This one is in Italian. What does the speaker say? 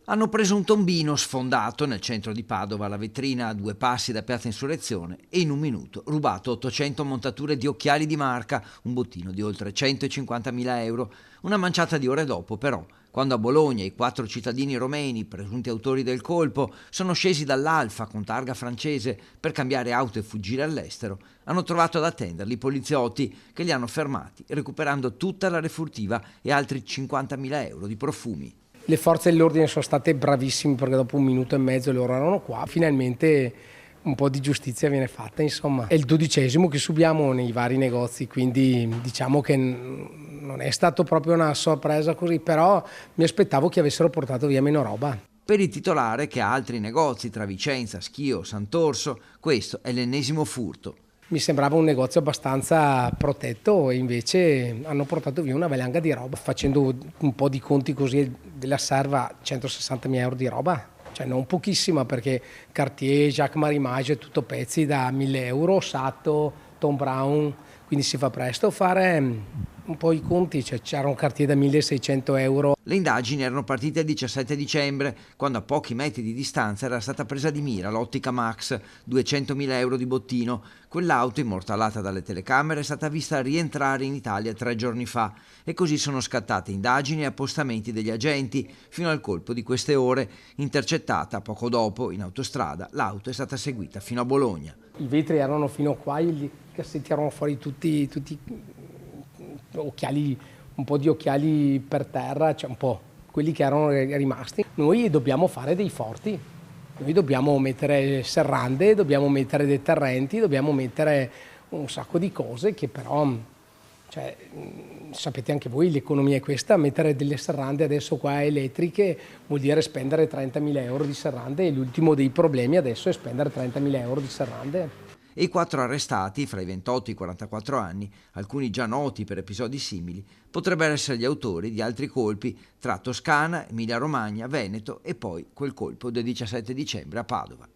Hanno preso un tombino sfondato nel centro di Padova, la vetrina a 2 passi da Piazza Insurrezione, e in un minuto rubato 800 montature di occhiali di marca, un bottino di oltre 150.000 euro. Una manciata di ore dopo, però, quando a Bologna i 4 cittadini romeni, presunti autori del colpo, sono scesi dall'Alfa con targa francese per cambiare auto e fuggire all'estero, hanno trovato ad attenderli i poliziotti che li hanno fermati, recuperando tutta la refurtiva e altri 50.000 euro di profumi. Le forze dell'ordine sono state bravissime perché dopo 1 minuto e mezzo loro erano qua. Finalmente un po' di giustizia viene fatta, insomma. È il 12° che subiamo nei vari negozi, quindi diciamo che non è stato proprio una sorpresa così, però mi aspettavo che avessero portato via meno roba. Per il titolare, che ha altri negozi tra Vicenza, Schio, Sant'Orso, questo è l'ennesimo furto. Mi sembrava un negozio abbastanza protetto e invece hanno portato via una valanga di roba. Facendo un po' di conti così della serva, 160.000 euro di roba. Cioè non pochissima, perché Cartier, Jacques Marimage, tutto pezzi da 1.000 euro, Sato, Thom Browne, quindi si fa presto a fare un po' i conti, cioè c'era un Cartier da 1.600 euro. Le indagini erano partite il 17 dicembre, quando a pochi metri di distanza era stata presa di mira l'Ottica Max, 200.000 euro di bottino. Quell'auto, immortalata dalle telecamere, è stata vista rientrare in Italia 3 giorni fa, e così sono scattate indagini e appostamenti degli agenti fino al colpo di queste ore. Intercettata poco dopo in autostrada, l'auto è stata seguita fino a Bologna. I vetri erano fino a qua, i cassetti erano fuori tutti occhiali, un po' di occhiali per terra, cioè un po' quelli che erano rimasti. Noi dobbiamo fare dei forti, noi dobbiamo mettere serrande, dobbiamo mettere deterrenti, dobbiamo mettere un sacco di cose che però, cioè, sapete anche voi, l'economia è questa, mettere delle serrande adesso qua elettriche vuol dire spendere 30.000 euro di serrande, e l'ultimo dei problemi adesso è spendere 30.000 euro di serrande. E i 4 arrestati, fra i 28 e i 44 anni, alcuni già noti per episodi simili, potrebbero essere gli autori di altri colpi tra Toscana, Emilia-Romagna, Veneto e poi quel colpo del 17 dicembre a Padova.